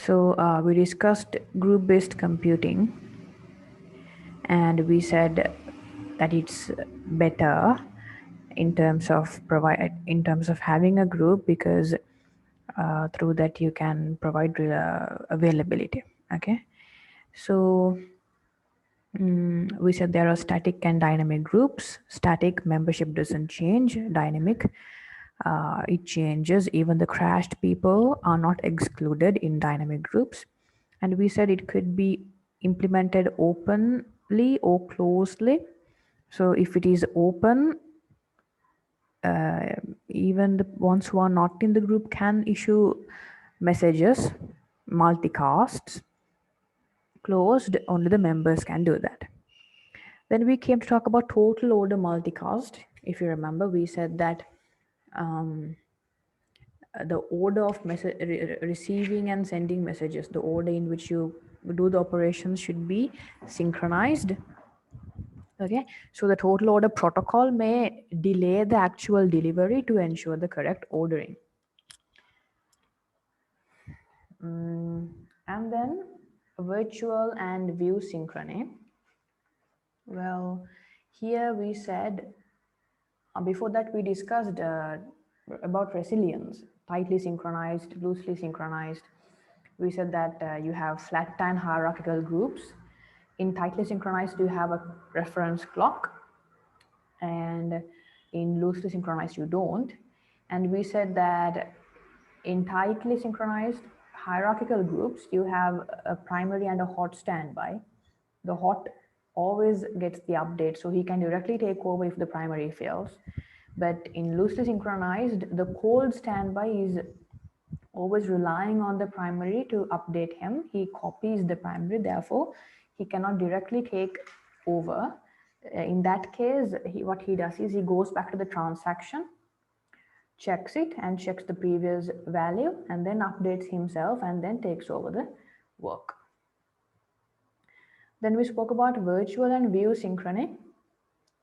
So we discussed group-based computing, and we said that it's better in terms of having a group, because through that you can provide availability. Okay, so we said there are static and dynamic groups. Static membership doesn't change. Dynamic, it changes. Even the crashed people are not excluded in dynamic groups. And we said it could be implemented openly or closely. So if it is open, even the ones who are not in the group can issue messages, multicasts. Closed, only the members can do that. Then we came to talk about total order multicast. If you remember, we said that the order of receiving and sending messages, the order in which you do the operations should be synchronized. Okay, so the total order protocol may delay the actual delivery to ensure the correct ordering. And then virtual and view synchrony. Well, here we said, before that we discussed about resilience, tightly synchronized, loosely synchronized. We said that you have flat time hierarchical groups. In tightly synchronized, you have a reference clock, and in loosely synchronized, you don't. And we said that in tightly synchronized hierarchical groups, you have a primary and a hot standby. The hot always gets the update, so he can directly take over if the primary fails. But in loosely synchronized, the cold standby is always relying on the primary to update him. He copies the primary, therefore he cannot directly take over. In that case, what he does is he goes back to the transaction, checks it and checks the previous value, and then updates himself and then takes over the work. Then we spoke about virtual and view synchrony.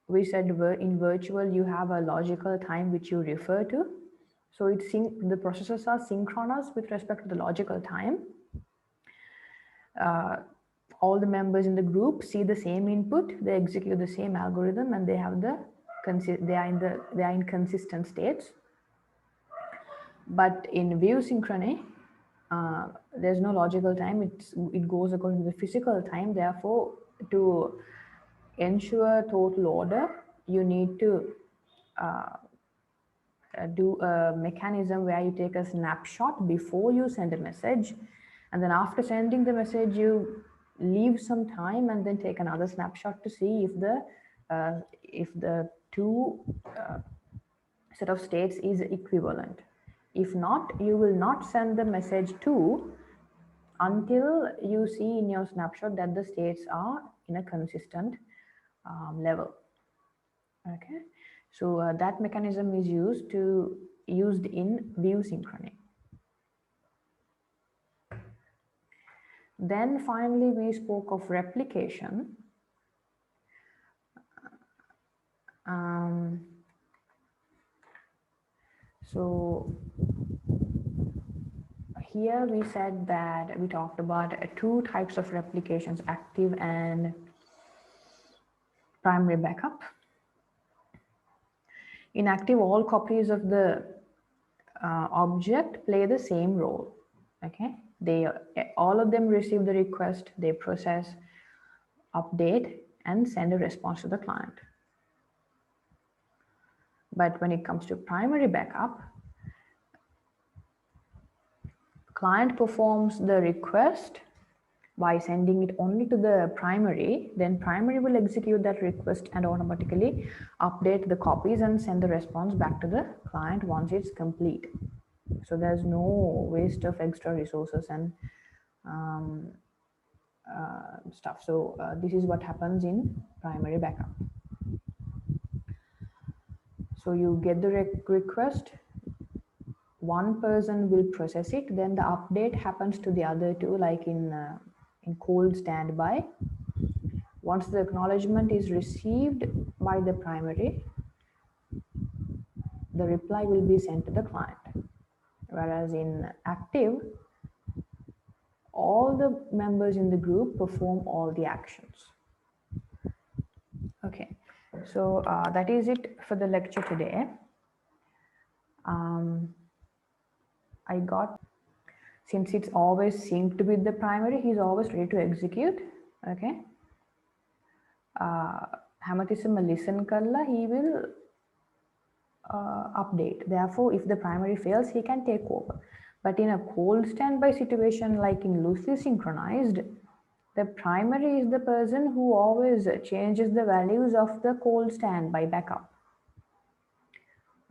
We said in virtual you have a logical time which you refer to. So the processors are synchronous with respect to the logical time. All the members in the group see the same input, they execute the same algorithm, and they are in consistent states. But in view synchrony, there's no logical time. It goes according to the physical time. Therefore, to ensure total order, you need to do a mechanism where you take a snapshot before you send a message, and then after sending the message you leave some time and then take another snapshot to see if the two set of states is equivalent. If not, you will not send the message to until you see in your snapshot that the states are in a consistent level. Okay, so that mechanism is used in view synchrony. Then finally we spoke of replication. So here we said that we talked about two types of replications, active and primary backup. In active, all copies of the object play the same role. Okay, all of them receive the request, they process, update, and send a response to the client. But when it comes to primary backup, client performs the request by sending it only to the primary, then primary will execute that request and automatically update the copies and send the response back to the client once it's complete. So there's no waste of extra resources and stuff. So this is what happens in primary backup. So you get the request, one person will process it, then the update happens to the other two, like in cold standby. Once the acknowledgement is received by the primary, the reply will be sent to the client. Whereas in active, all the members in the group perform all the actions. Okay, so that is it for the lecture today. I got, since it's always synced with the primary, he's always ready to execute. Okay. Hamatism listen kalla, he will update. Therefore, if the primary fails, he can take over. But in a cold standby situation, like in loosely synchronized, the primary is the person who always changes the values of the cold standby backup.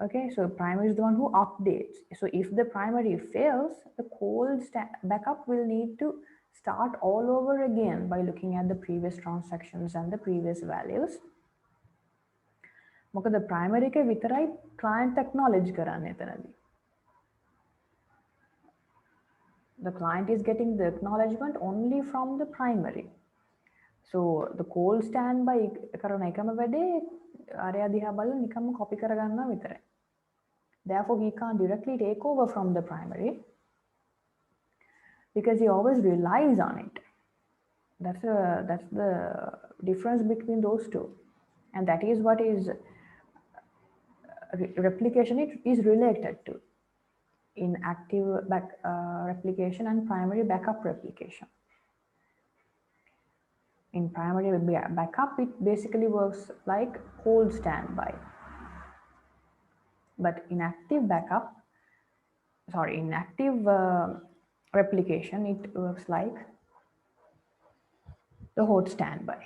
Okay, so primary is the one who updates. So if the primary fails, the cold backup will need to start all over again by looking at the previous transactions and the previous values. මොකද primary එක විතරයි client acknowledge කරන්නේ එතනදී. The client is getting the acknowledgement only from the primary. So the cold standby කරන එකම වැඩේ අරයා දිහා බලලා නිකම්ම copy කරගන්නවා විතරයි. Therefore, he can't directly take over from the primary because he always relies on it. That's the difference between those two, and that is what is replication is related to in active replication and primary backup replication. In primary backup, it basically works like cold standby. But in active replication, it works like the hot standby.